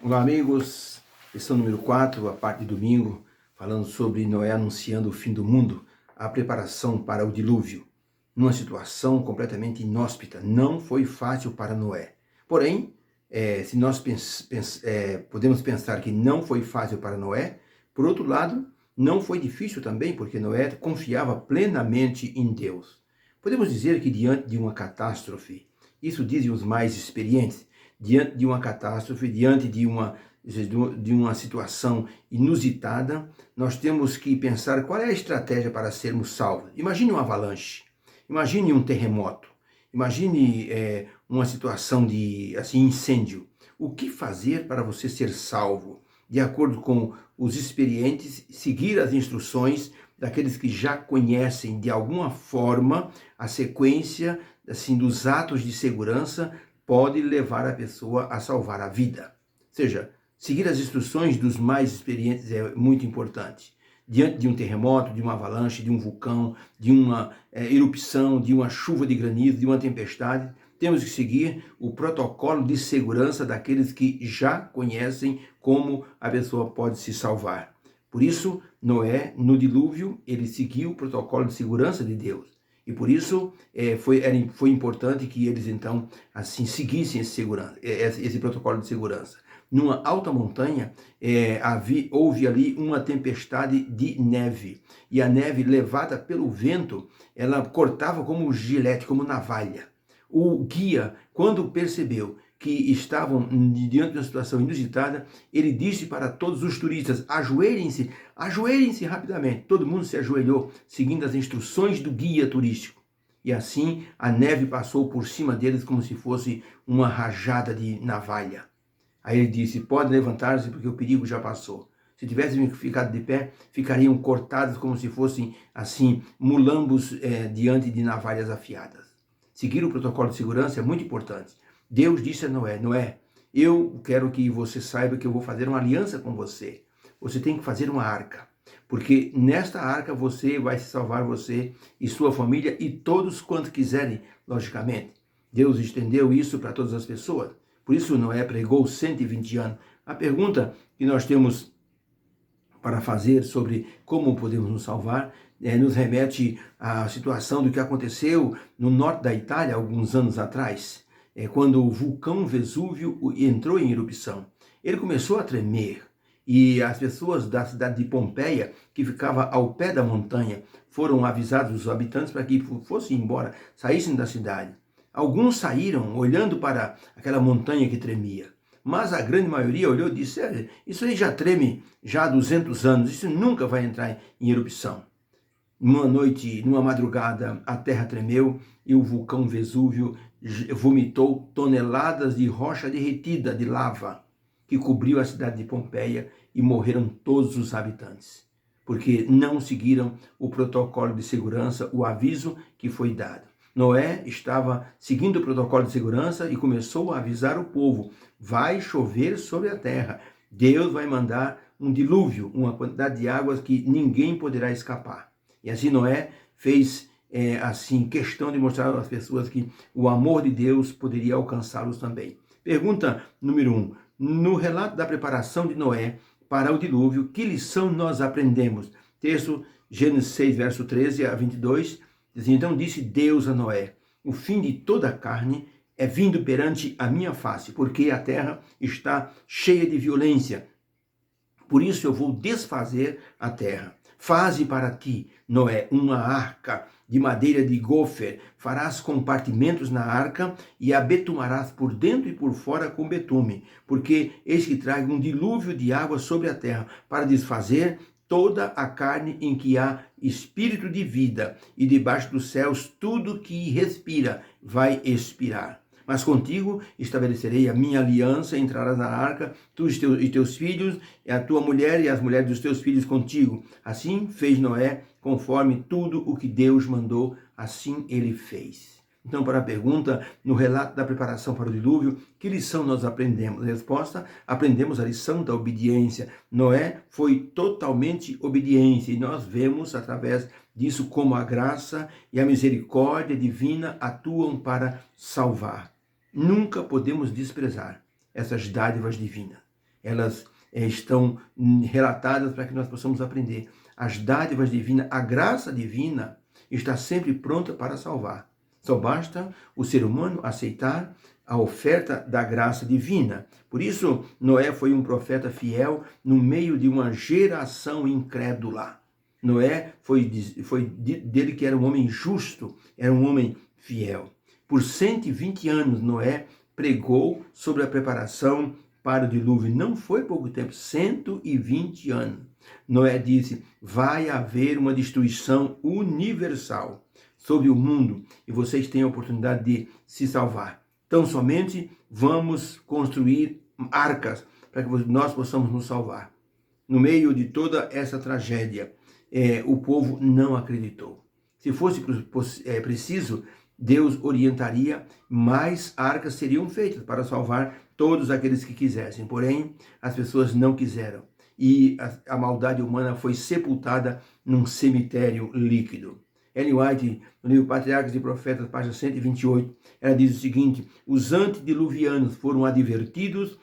Olá, amigos. Lição número 4, a parte de domingo, falando sobre Noé anunciando o fim do mundo, a preparação para o dilúvio. Numa situação completamente inóspita, não foi fácil para Noé. Porém, se nós podemos pensar que não foi fácil para Noé, por outro lado, não foi difícil também, porque Noé confiava plenamente em Deus. Podemos dizer que diante de uma catástrofe, isso dizem os mais experientes, diante de uma catástrofe, diante de uma situação inusitada, nós temos que pensar qual é a estratégia para sermos salvos. Imagine uma avalanche, imagine um terremoto, imagine uma situação de incêndio. O que fazer para você ser salvo? De acordo com os experientes, seguir as instruções daqueles que já conhecem de alguma forma a sequência dos atos de segurança pode levar a pessoa a salvar a vida. Ou seja, seguir as instruções dos mais experientes é muito importante. Diante de um terremoto, de uma avalanche, de um vulcão, de uma erupção, de uma chuva de granizo, de uma tempestade, temos que seguir o protocolo de segurança daqueles que já conhecem como a pessoa pode se salvar. Por isso, Noé, no dilúvio, ele seguiu o protocolo de segurança de Deus. E por isso foi importante que eles, então, seguissem esse protocolo de segurança. Numa alta montanha, houve ali uma tempestade de neve. E a neve, levada pelo vento, ela cortava como gilete, como navalha. O guia, quando percebeu que estavam diante de uma situação inusitada, ele disse para todos os turistas: ajoelhem-se rapidamente. Todo mundo se ajoelhou, seguindo as instruções do guia turístico. E assim a neve passou por cima deles como se fosse uma rajada de navalha. Aí ele disse: podem levantar-se porque o perigo já passou. Se tivessem ficado de pé, ficariam cortados como se fossem mulambos diante de navalhas afiadas. Seguir o protocolo de segurança é muito importante. Deus disse a Noé: Noé, eu quero que você saiba que eu vou fazer uma aliança com você. Você tem que fazer uma arca, porque nesta arca você vai se salvar, você e sua família e todos quantos quiserem, logicamente. Deus estendeu isso para todas as pessoas. Por isso Noé pregou 120 anos. A pergunta que nós temos para fazer sobre como podemos nos salvar nos remete à situação do que aconteceu no norte da Itália alguns anos atrás, quando o vulcão Vesúvio entrou em erupção. Ele começou a tremer e as pessoas da cidade de Pompeia, que ficava ao pé da montanha, foram avisados, os habitantes, para que fossem embora, saíssem da cidade. Alguns saíram olhando para aquela montanha que tremia, mas a grande maioria olhou e disse: isso aí já treme já há 200 anos, isso nunca vai entrar em erupção. Numa noite, numa madrugada, a terra tremeu e o vulcão Vesúvio vomitou toneladas de rocha derretida, de lava, que cobriu a cidade de Pompeia e morreram todos os habitantes, porque não seguiram o protocolo de segurança, o aviso que foi dado. Noé estava seguindo o protocolo de segurança e começou a avisar o povo: vai chover sobre a terra, Deus vai mandar um dilúvio, uma quantidade de águas que ninguém poderá escapar. E assim Noé fez questão de mostrar às pessoas que o amor de Deus poderia alcançá-los também. Pergunta número 1. No relato da preparação de Noé para o dilúvio, que lição nós aprendemos? Texto Gênesis 6, verso 13 a 22, diz: então disse Deus a Noé: o fim de toda a carne é vindo perante a minha face, porque a terra está cheia de violência. Por isso eu vou desfazer a terra. Faze para ti, Noé, uma arca de madeira de gofer. Farás compartimentos na arca e a betumarás por dentro e por fora com betume, porque eis que trago um dilúvio de água sobre a terra para desfazer toda a carne em que há espírito de vida, e debaixo dos céus tudo que respira vai expirar. Mas contigo estabelecerei a minha aliança, entrarás na arca, tu e teus filhos, e a tua mulher e as mulheres dos teus filhos contigo. Assim fez Noé, conforme tudo o que Deus mandou, assim ele fez. Então, para a pergunta, no relato da preparação para o dilúvio, que lição nós aprendemos? A resposta: aprendemos a lição da obediência. Noé foi totalmente obediente e nós vemos através disso como a graça e a misericórdia divina atuam para salvar. Nunca podemos desprezar essas dádivas divinas. elas estão relatadas para que nós possamos aprender. As dádivas divinas, a graça divina está sempre pronta para salvar. Só basta o ser humano aceitar a oferta da graça divina. Por isso, Noé foi um profeta fiel no meio de uma geração incrédula. Noé foi dele que era um homem justo, era um homem fiel. Por 120 anos, Noé pregou sobre a preparação para o dilúvio. Não foi pouco tempo, 120 anos. Noé disse, vai haver uma destruição universal sobre o mundo e vocês têm a oportunidade de se salvar. Então, somente vamos construir arcas para que nós possamos nos salvar. No meio de toda essa tragédia, o povo não acreditou. Se fosse preciso, Deus orientaria, mais arcas seriam feitas para salvar todos aqueles que quisessem. Porém, as pessoas não quiseram. E a maldade humana foi sepultada num cemitério líquido. Ellen White, no livro Patriarcas e Profetas, página 128, ela diz o seguinte, os antediluvianos foram advertidos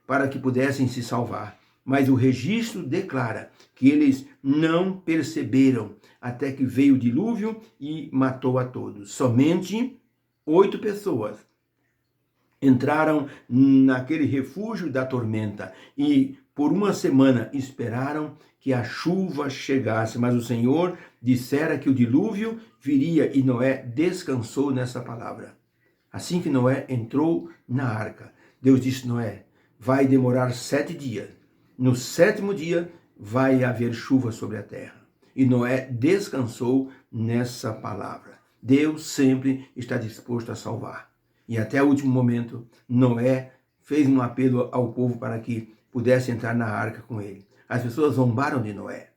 para que pudessem se salvar, mas o registro declara que eles não perceberam até que veio o dilúvio e matou a todos. Somente 8 pessoas entraram naquele refúgio da tormenta e por uma semana esperaram que a chuva chegasse, mas o Senhor dissera que o dilúvio viria e Noé descansou nessa palavra. Assim que Noé entrou na arca, Deus disse, Noé, vai demorar 7 dias. No 7º dia vai haver chuva sobre a terra. E Noé descansou nessa palavra. Deus sempre está disposto a salvar. E até o último momento, Noé fez um apelo ao povo para que pudesse entrar na arca com ele. As pessoas zombaram de Noé,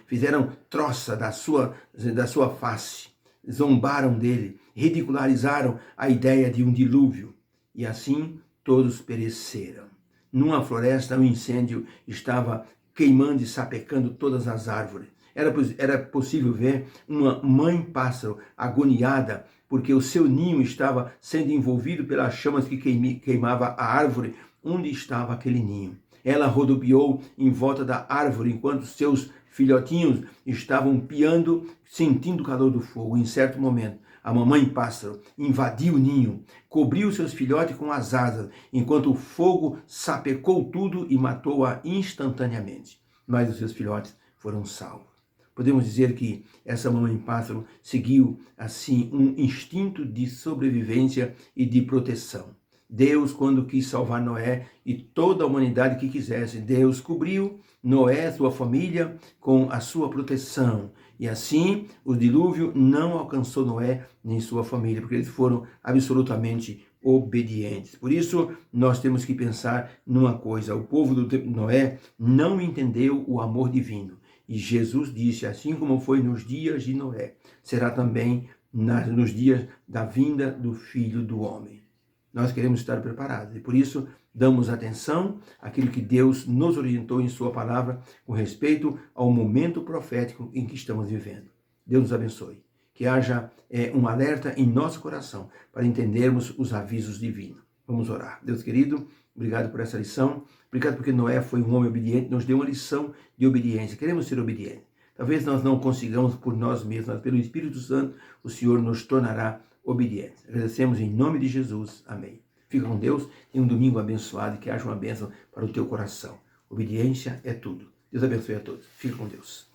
fizeram troça da sua face, zombaram dele, ridicularizaram a ideia de um dilúvio. E assim todos pereceram. Numa floresta, um incêndio estava queimando e sapecando todas as árvores. Era possível ver uma mãe pássaro agoniada, porque o seu ninho estava sendo envolvido pelas chamas que queimava a árvore onde estava aquele ninho. Ela rodopiou em volta da árvore enquanto seus filhotinhos estavam piando, sentindo o calor do fogo. Em certo momento, a mamãe pássaro invadiu o ninho, cobriu seus filhotes com as asas, enquanto o fogo sapecou tudo e matou-a instantaneamente. Mas os seus filhotes foram salvos. Podemos dizer que essa mamãe pássaro seguiu, assim, um instinto de sobrevivência e de proteção. Deus, quando quis salvar Noé e toda a humanidade que quisesse, Deus cobriu Noé, sua família, com a sua proteção. E assim, o dilúvio não alcançou Noé nem sua família, porque eles foram absolutamente obedientes. Por isso, nós temos que pensar numa coisa. O povo do tempo de Noé não entendeu o amor divino. E Jesus disse, assim como foi nos dias de Noé, será também nos dias da vinda do Filho do Homem. Nós queremos estar preparados e por isso damos atenção àquilo que Deus nos orientou em sua palavra com respeito ao momento profético em que estamos vivendo. Deus nos abençoe. Que haja um alerta em nosso coração para entendermos os avisos divinos. Vamos orar. Deus querido, obrigado por essa lição. Obrigado porque Noé foi um homem obediente, nos deu uma lição de obediência. Queremos ser obedientes. Talvez nós não consigamos por nós mesmos, mas pelo Espírito Santo o Senhor nos tornará obedientes. Agradecemos em nome de Jesus. Amém. Fica com Deus. Tenha um domingo abençoado e que haja uma bênção para o teu coração. Obediência é tudo. Deus abençoe a todos. Fica com Deus.